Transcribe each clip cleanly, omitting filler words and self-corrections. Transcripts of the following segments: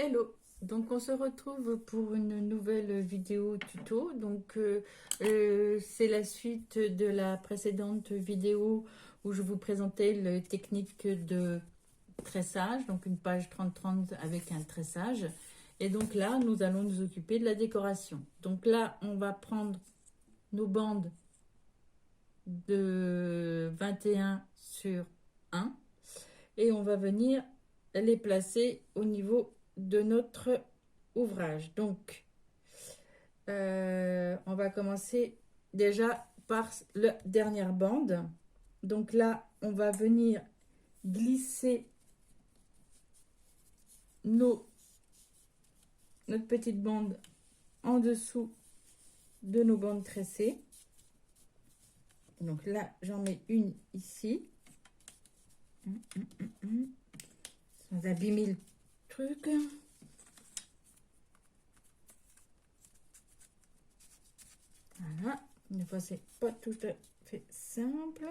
Hello, donc on se retrouve pour une nouvelle vidéo tuto. Donc c'est la suite de la précédente vidéo où je vous présentais les techniques de tressage, donc une page 30-30 avec un tressage. Et donc là, nous allons nous occuper de la décoration. Donc là, on va prendre nos bandes de 21 sur 1 et on va venir les placer au niveau de notre ouvrage. Donc, on va commencer déjà par la dernière bande. Donc là, on va venir glisser notre petite bande en dessous de nos bandes tressées. Donc là, j'en mets une ici. Sans abîmer le truc. Voilà, une fois c'est pas tout à fait simple.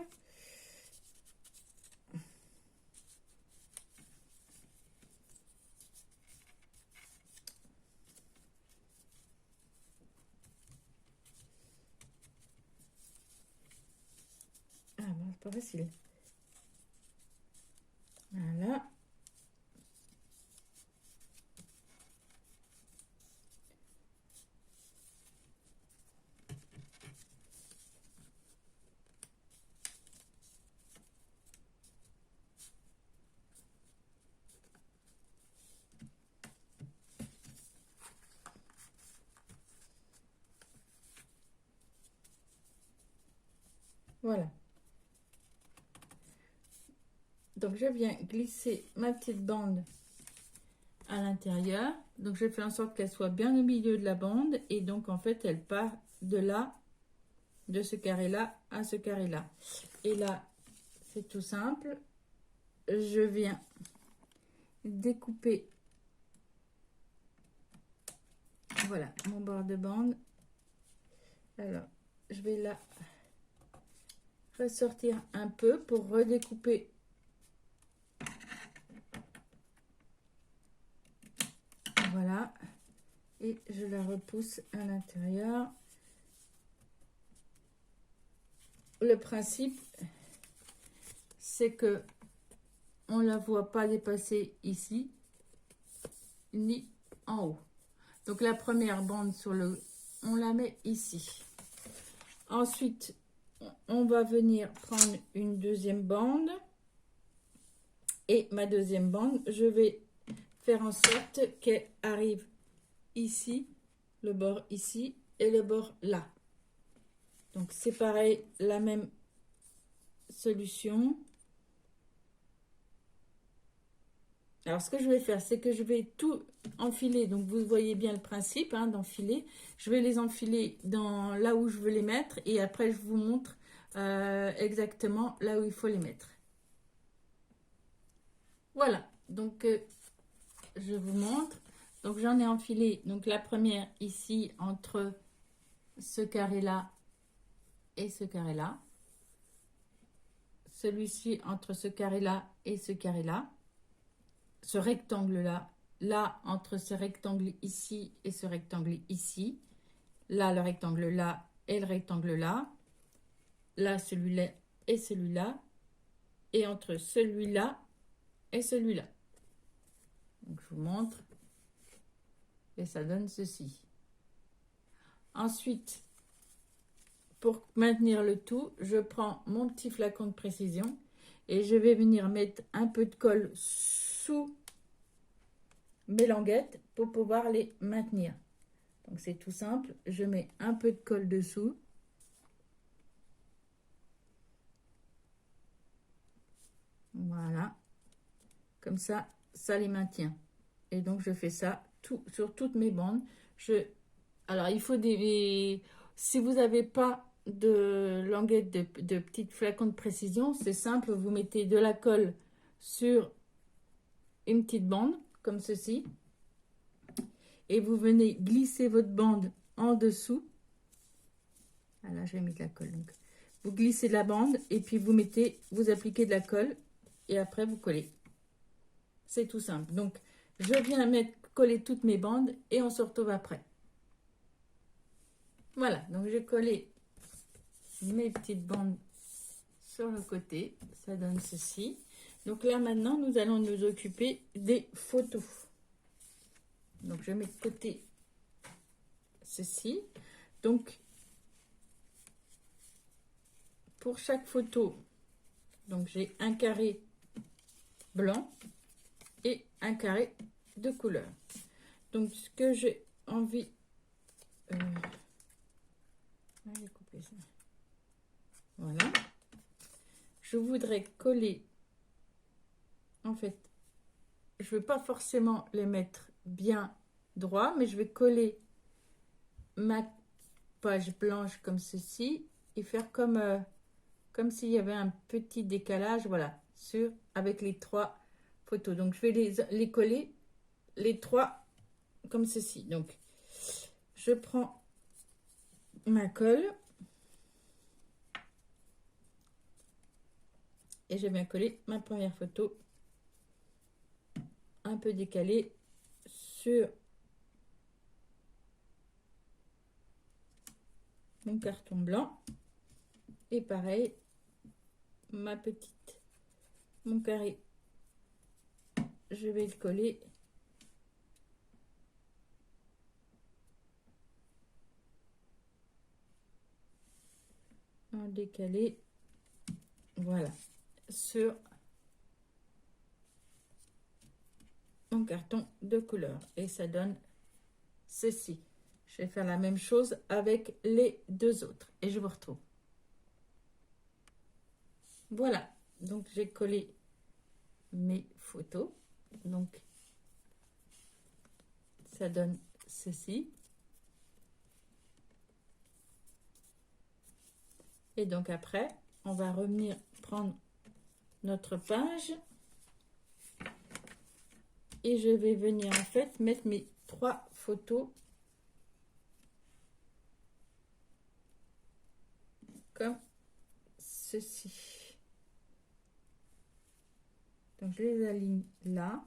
Ah bon, c'est pas facile. Voilà. Voilà. Donc je viens glisser ma petite bande à l'intérieur. Donc je fais en sorte qu'elle soit bien au milieu de la bande. Et donc en fait elle part de là, de ce carré là à ce carré là. Et là c'est tout simple. Je viens découper, voilà, mon bord de bande. Alors je vais la ressortir un peu pour redécouper voilà, et je la repousse à l'intérieur. Le principe c'est que on la voit pas dépasser ici ni en haut. Donc la première bande sur le, on la met ici. Ensuite on va venir prendre une deuxième bande et ma deuxième bande, je vais faire en sorte qu'elle arrive ici, le bord ici et le bord là. Donc c'est pareil, la même solution. Alors ce que je vais faire, c'est que je vais tout enfiler. Donc vous voyez bien le principe d'enfiler. Je vais les enfiler dans là où je veux les mettre et après je vous montre exactement là où il faut les mettre. Voilà, donc je vous montre. Donc j'en ai enfilé, donc la première ici entre ce carré là et ce carré là. Celui-ci entre ce carré là et ce carré là. Ce rectangle là, là entre ce rectangle ici et ce rectangle ici. Là le rectangle là et le rectangle là. Là celui-là et celui-là. Et entre celui-là et celui-là. Donc je vous montre. Et ça donne ceci. Ensuite, pour maintenir le tout, je prends mon petit flacon de précision et je vais venir mettre un peu de colle sous mes languettes pour pouvoir les maintenir. Donc c'est tout simple, je mets un peu de colle dessous. Voilà, comme ça, ça les maintient. Et donc je fais ça sur toutes mes bandes. Alors il faut des... Si vous n'avez pas de languette de petites flacons de précision, c'est simple, vous mettez de la colle sur une petite bande, comme ceci. Et vous venez glisser votre bande en dessous. Voilà, je vais mettre de la colle. Donc, vous glissez la bande et puis vous mettez, vous appliquez de la colle et après vous collez. C'est tout simple. Donc, je viens mettre coller toutes mes bandes et on se retrouve après. Voilà, donc j'ai collé mes petites bandes sur le côté, ça donne ceci. Donc là maintenant nous allons nous occuper des photos. Donc je mets de côté ceci. Donc pour chaque photo, donc j'ai un carré blanc et un carré de couleur. Donc ce que j'ai envie couper ça. Voilà, je voudrais coller, en fait je ne veux pas forcément les mettre bien droit, mais je vais coller ma page blanche comme ceci et faire comme s'il y avait un petit décalage, voilà, avec les trois photos. Donc je vais les coller les trois comme ceci. Donc je prends ma colle et je viens coller ma première photo un peu décalée sur mon carton blanc. Et pareil, mon carré, je vais le coller en décalé, voilà, sur mon carton de couleur. Et ça donne ceci. Je vais faire la même chose avec les deux autres et je vous retrouve. Voilà, donc j'ai collé mes photos. Donc ça donne ceci. Et donc après, on va revenir prendre notre page. Et je vais venir en fait mettre mes trois photos comme ceci. Donc je les aligne là.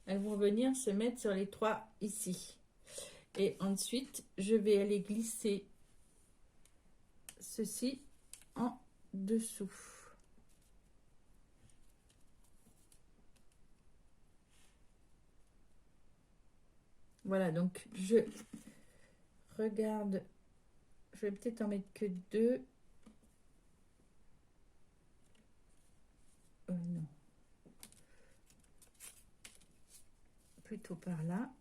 Elles vont venir se mettre sur les trois ici. Et ensuite, je vais aller glisser ceci en dessous. Voilà, donc je regarde, je vais peut-être en mettre que deux. Non. Plutôt par là.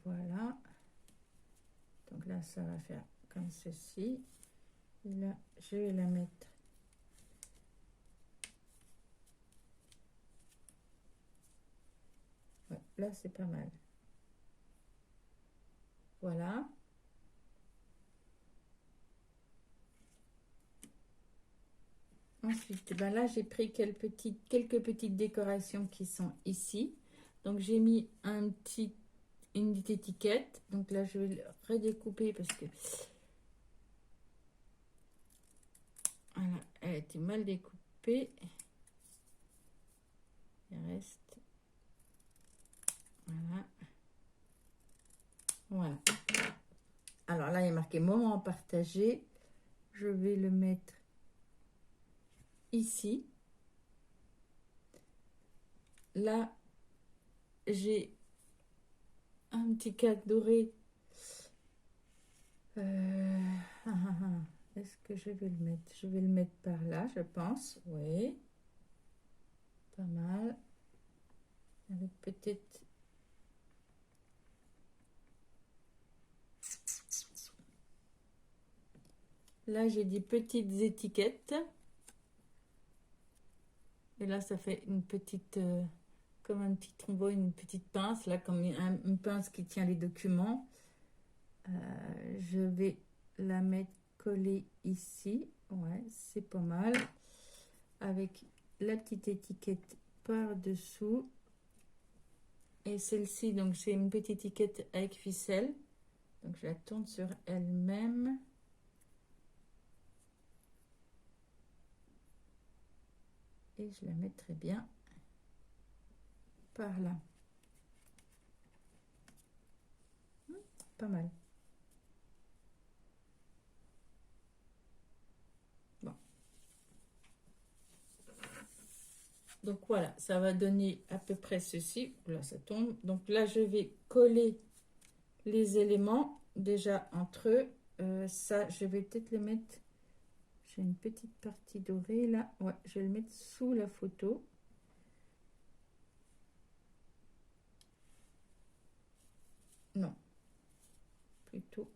Voilà. Donc là, ça va faire comme ceci. Et là, je vais la mettre. Ouais, là, c'est pas mal. Voilà. Ensuite, ben là, j'ai pris quelques petites décorations qui sont ici. Donc, j'ai mis une petite étiquette. Donc là, je vais le redécouper parce que voilà, elle a été mal découpée. Il reste. Voilà. Voilà. Alors là, il est marqué moment partagé. Je vais le mettre ici. Là, j'ai un petit cadre doré. Est-ce que je vais le mettre? Je vais le mettre par là, je pense. Oui. Pas mal. Avec peut-être... Là, j'ai des petites étiquettes. Et là, ça fait une petite... comme un petit trombone, une petite pince. Là, comme une pince qui tient les documents. Je vais la mettre collée ici. Ouais, c'est pas mal. Avec la petite étiquette par-dessous. Et celle-ci, donc c'est une petite étiquette avec ficelle. Donc je la tourne sur elle-même. Et je la mettrai bien par là. Pas mal. Bon. Donc voilà, ça va donner à peu près ceci. Là, ça tombe. Donc là, je vais coller les éléments déjà entre eux. Ça, je vais peut-être les mettre. J'ai une petite partie dorée là. Ouais, je vais le mettre sous la photo. Non, plutôt.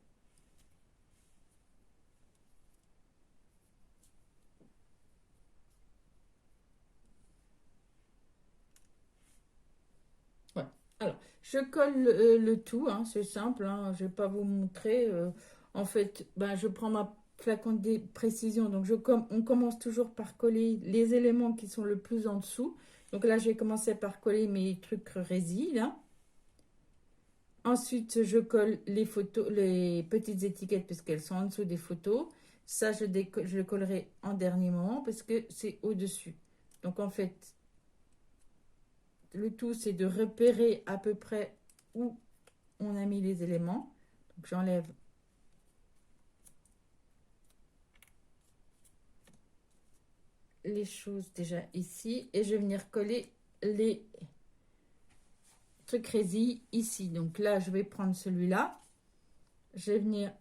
Ouais. Alors, je colle le tout, hein, c'est simple, hein, je ne vais pas vous montrer. En fait, ben, je prends ma flacon de précision. Donc, on commence toujours par coller les éléments qui sont le plus en dessous. Donc là, j'ai commencé par coller mes trucs résine, là. Ensuite, je colle les photos, les petites étiquettes puisqu'elles sont en dessous des photos. Ça, je le collerai en dernier moment parce que c'est au-dessus. Donc, en fait, le tout, c'est de repérer à peu près où on a mis les éléments. Donc, j'enlève les choses déjà ici et je vais venir coller les trucs résille ici. Donc là, je vais prendre celui-là. Je vais venir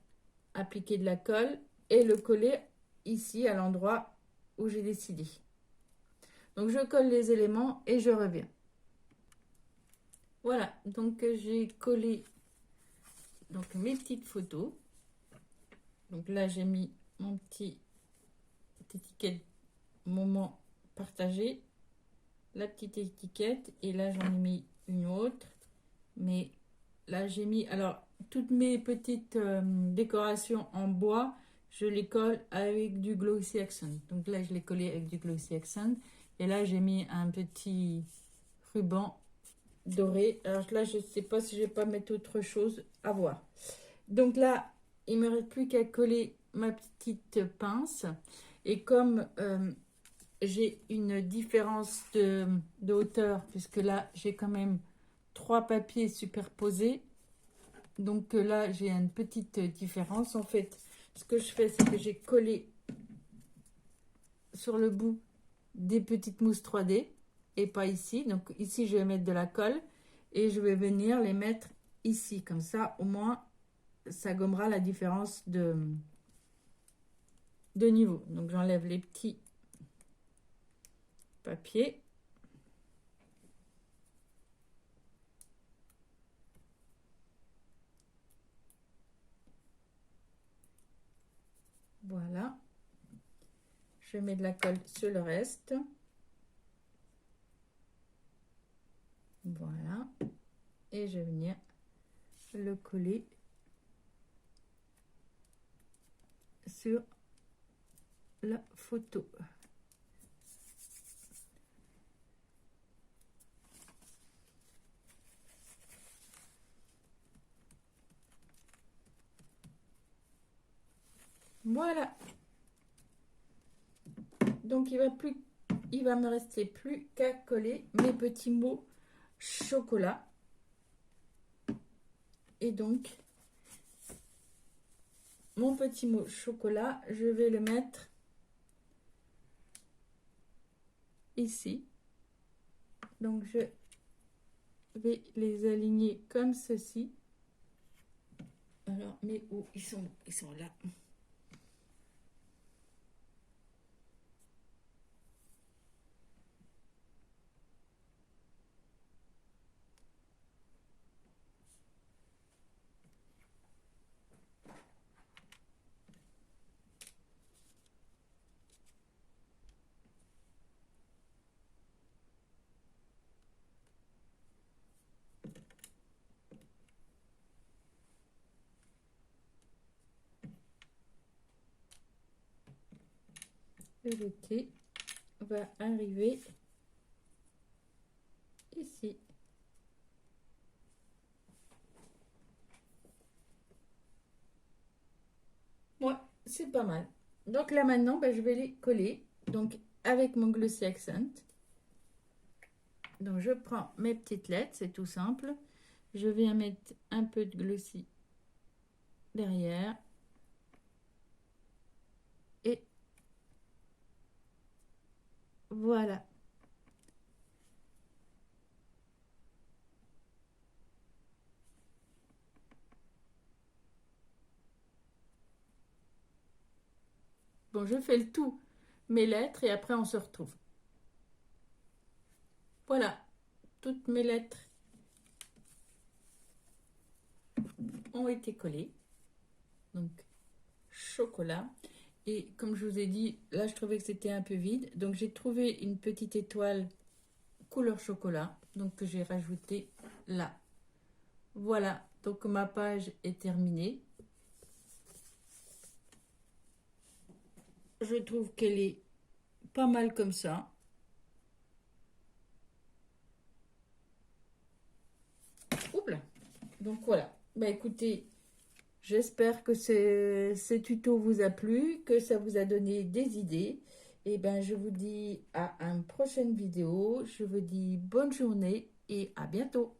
appliquer de la colle et le coller ici à l'endroit où j'ai décidé. Donc, je colle les éléments et je reviens. Voilà, donc j'ai collé donc mes petites photos. Donc là, j'ai mis mon petite étiquette moment partagé, la petite étiquette, et là, j'en ai mis une autre. Mais là, j'ai mis, alors, toutes mes petites décorations en bois, je les colle avec du Glossy Accent. Donc là, je l'ai collé avec du Glossy Accent. Et là, j'ai mis un petit ruban doré. Alors là, je ne sais pas si je vais pas mettre autre chose, à voir. Donc là, il ne me reste plus qu'à coller ma petite pince. Et comme j'ai une différence de hauteur, puisque là, j'ai quand même 3 papiers superposés. Donc là, j'ai une petite différence. En fait, ce que je fais, c'est que j'ai collé sur le bout des petites mousses 3D et pas ici. Donc ici, je vais mettre de la colle et je vais venir les mettre ici. Comme ça, au moins, ça gommera la différence de niveau. Donc j'enlève les petits papiers. Voilà. Je mets de la colle sur le reste. Voilà. Et je vais venir le coller sur la photo. Voilà. Donc il va me rester plus qu'à coller mes petits mots chocolat. Et donc mon petit mot chocolat, je vais le mettre ici. Donc je vais les aligner comme ceci. Alors, mais où ils sont là. Le thé va arriver ici. Ouais, c'est pas mal. Donc là maintenant, je vais les coller. Donc avec mon Glossy Accent. Donc, je prends mes petites lettres, c'est tout simple. Je viens mettre un peu de glossy derrière. Et voilà. Bon, je fais le tout, mes lettres, et après on se retrouve. Voilà, toutes mes lettres ont été collées. Donc, chocolat. Et comme je vous ai dit, là je trouvais que c'était un peu vide. Donc j'ai trouvé une petite étoile couleur chocolat. Donc que j'ai rajouté là. Voilà, donc ma page est terminée. Je trouve qu'elle est pas mal comme ça. Oups là. Donc voilà. Bah écoutez, j'espère que ce tuto vous a plu, que ça vous a donné des idées. Et ben je vous dis à une prochaine vidéo. Je vous dis bonne journée et à bientôt.